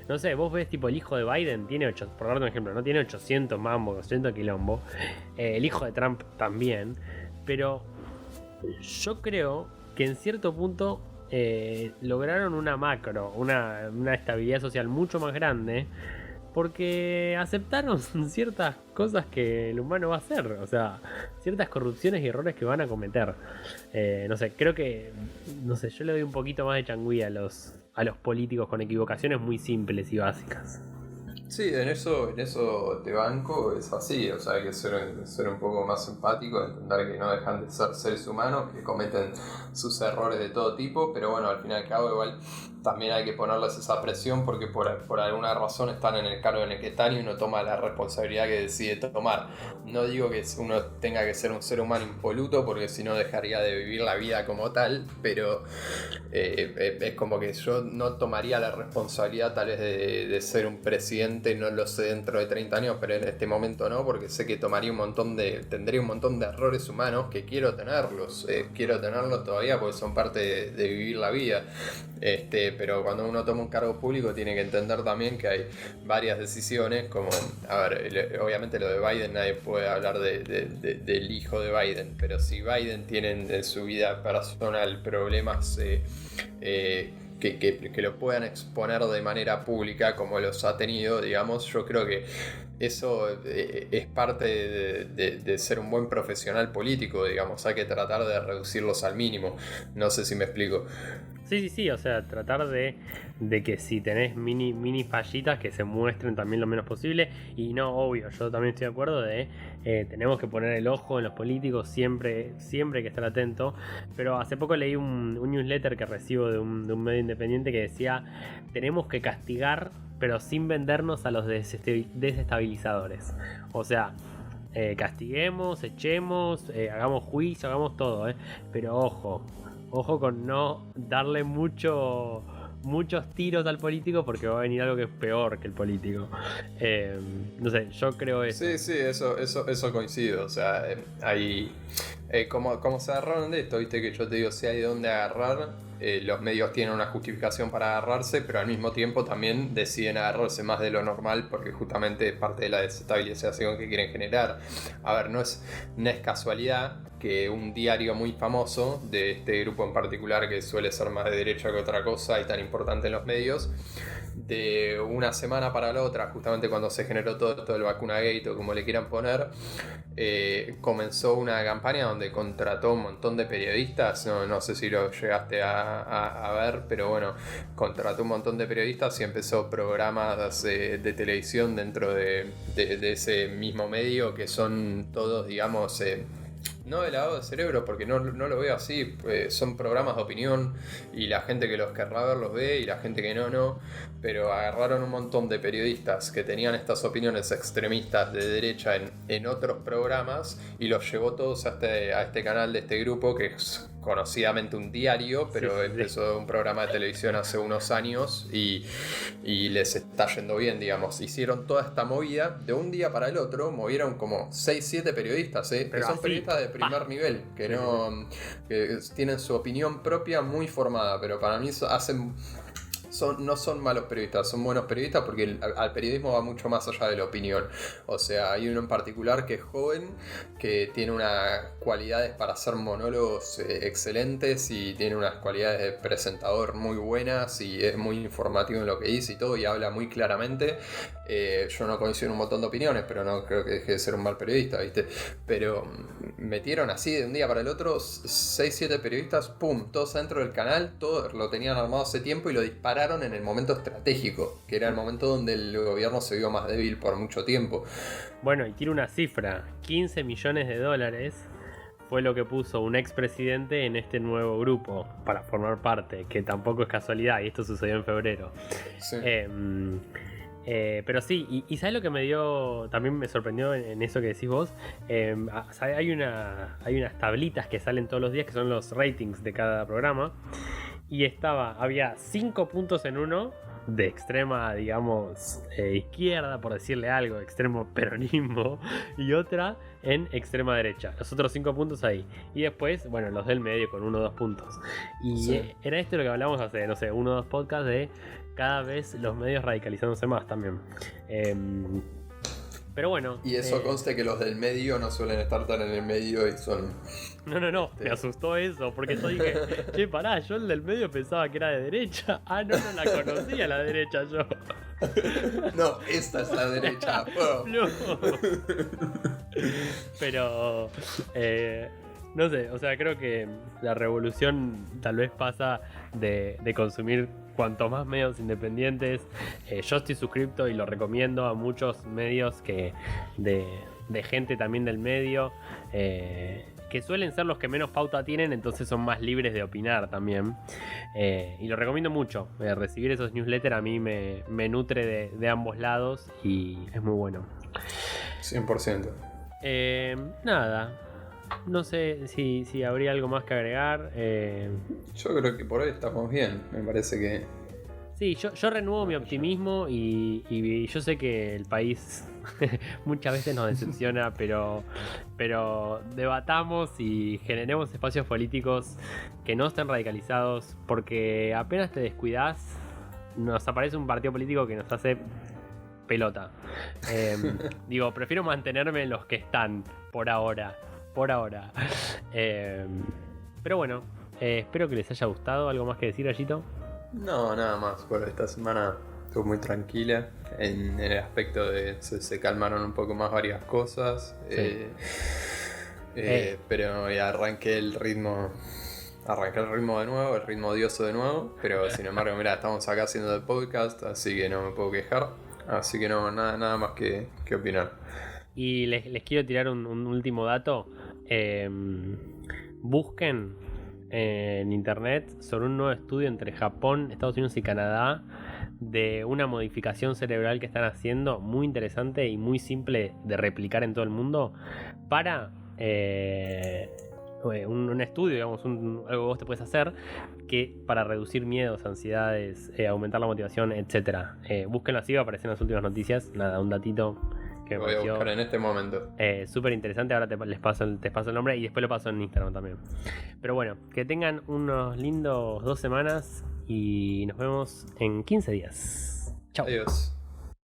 No sé, vos ves tipo el hijo de Biden tiene por darte un ejemplo, no tiene 800 mambo, 800 quilombo. El hijo de Trump también. Pero yo creo que en cierto punto lograron una macro, una estabilidad social mucho más grande, porque aceptaron ciertas cosas que el humano va a hacer, o sea, ciertas corrupciones y errores que van a cometer. No sé, creo que, no sé, yo le doy un poquito más de changüí a los políticos con equivocaciones muy simples y básicas.
Sí, en eso te banco, es así, o sea, hay que ser un poco más empático, entender que no dejan de ser seres humanos, que cometen sus errores de todo tipo, pero bueno, al fin y al cabo igual también hay que ponerles esa presión porque por alguna razón están en el cargo en el que están y uno toma la responsabilidad que decide tomar. No digo que uno tenga que ser un ser humano impoluto porque si no dejaría de vivir la vida como tal, pero es como que yo no tomaría la responsabilidad tal vez de ser un presidente, no lo sé dentro de 30 años, pero en este momento no, porque sé que tendría un montón de errores humanos que quiero tenerlos todavía porque son parte de vivir la vida. Pero cuando uno toma un cargo público tiene que entender también que hay varias decisiones, como, a ver, obviamente lo de Biden nadie puede hablar del hijo de Biden, pero si Biden tiene en su vida personal problemas que lo puedan exponer de manera pública como los ha tenido, digamos, yo creo que eso es parte de ser un buen profesional político, digamos, hay que tratar de reducirlos al mínimo, no sé si me explico.
Sí, o sea, tratar de que si tenés mini fallitas que se muestren también lo menos posible. Y no, obvio, yo también estoy de acuerdo de tenemos que poner el ojo en los políticos, siempre hay que estar atento. Pero hace poco leí un newsletter que recibo de un medio independiente que decía, tenemos que castigar pero sin vendernos a los desestabilizadores. O sea, castiguemos, echemos, hagamos juicio, hagamos todo, pero ojo con no darle muchos tiros al político porque va a venir algo que es peor que el político. No sé, yo creo eso.
Sí, eso coincido. O sea, hay como se agarraron de esto, viste que yo te digo, si hay de dónde agarrar, los medios tienen una justificación para agarrarse, pero al mismo tiempo también deciden agarrarse más de lo normal porque justamente es parte de la desestabilización que quieren generar. A ver, no es casualidad que un diario muy famoso de este grupo en particular, que suele ser más de derecha que otra cosa y tan importante en los medios, de una semana para la otra, justamente cuando se generó todo el vacunagate o como le quieran poner, comenzó una campaña donde contrató un montón de periodistas, no sé si lo llegaste a ver, pero bueno, contrató un montón de periodistas y empezó programas de televisión dentro de ese mismo medio, que son todos, digamos, no de lavado de cerebro, porque no lo veo así. Son programas de opinión y la gente que los querrá ver los ve y la gente que no. Pero agarraron un montón de periodistas que tenían estas opiniones extremistas de derecha en otros programas y los llevó todos a este canal de este grupo que es conocidamente un diario, pero empezó un programa de televisión hace unos años y les está yendo bien, digamos. Hicieron toda esta movida de un día para el otro, movieron como 6-7 periodistas, que son periodistas de primer nivel, que que tienen su opinión propia muy formada, pero para mí no son malos periodistas, son buenos periodistas porque al periodismo va mucho más allá de la opinión. O sea, hay uno en particular que es joven, que tiene unas cualidades para hacer monólogos excelentes y tiene unas cualidades de presentador muy buenas y es muy informativo en lo que dice y todo y habla muy claramente. Yo no coincido en un montón de opiniones, pero no creo que deje de ser un mal periodista, ¿viste? Pero metieron así de un día para el otro 6-7 periodistas, pum, todos adentro del canal, todo lo tenían armado hace tiempo y lo dispararon en el momento estratégico, que era el momento donde el gobierno se vio más débil por mucho tiempo.
Bueno, y tiene una cifra, $15 millones fue lo que puso un expresidente en este nuevo grupo para formar parte, que tampoco es casualidad, y esto sucedió en febrero.
Sí.
Pero sí, y ¿sabes lo que también me sorprendió en eso que decís vos? Hay unas tablitas que salen todos los días que son los ratings de cada programa. Y había 5 puntos en uno de extrema, digamos, izquierda, por decirle algo, extremo peronismo, y otra en extrema derecha. Los otros 5 puntos ahí. Y después, bueno, los del medio con 1 o 2 puntos. Y era esto lo que hablamos hace, no sé, 1 o 2 podcasts de cada vez los medios radicalizándose más también. Pero bueno.
Y eso conste que los del medio no suelen estar tan en el medio y son...
No, me asustó eso, porque yo dije, che, pará, yo el del medio pensaba que era de derecha. Ah, no la conocía la derecha yo.
No, esta es la derecha.
No. Pero, no sé, o sea, creo que la revolución tal vez pasa de consumir cuanto más medios independientes. Yo estoy suscripto y lo recomiendo a muchos medios de gente también del medio, que suelen ser los que menos pauta tienen, entonces son más libres de opinar también. Y lo recomiendo mucho. Recibir esos newsletters a mí me nutre de ambos lados y es muy bueno.
100%.
Nada. No sé si habría algo más que agregar.
Yo creo que por hoy estamos bien. Me parece que...
Sí, yo renuevo mi optimismo y yo sé que el país muchas veces nos decepciona, pero debatamos y generemos espacios políticos que no estén radicalizados, porque apenas te descuidás, nos aparece un partido político que nos hace pelota. Prefiero mantenerme en los que están por ahora. Pero bueno, espero que les haya gustado. ¿Algo más que decir, Gallito?
No, nada más. Por esta semana estuvo muy tranquila en el aspecto de se calmaron un poco más varias cosas. Sí. Pero ya arranqué el ritmo de nuevo, el ritmo odioso de nuevo. Pero sin embargo, mirá, estamos acá haciendo el podcast, así que no me puedo quejar. Así que no, nada más que opinar.
Y les quiero tirar un último dato. Busquen en internet sobre un nuevo estudio entre Japón, Estados Unidos y Canadá de una modificación cerebral que están haciendo muy interesante y muy simple de replicar en todo el mundo para un estudio, digamos, algo que vos te puedes hacer para reducir miedos, ansiedades, aumentar la motivación, etcétera. Búsquenlo así, va a aparecer en las últimas noticias. Nada, un datito que me pareció,
voy a buscar en este momento.
Súper interesante. Ahora te paso el nombre y después lo paso en Instagram también. Pero bueno, que tengan unos lindos 2 semanas y nos vemos en 15 días. Chao.
Adiós.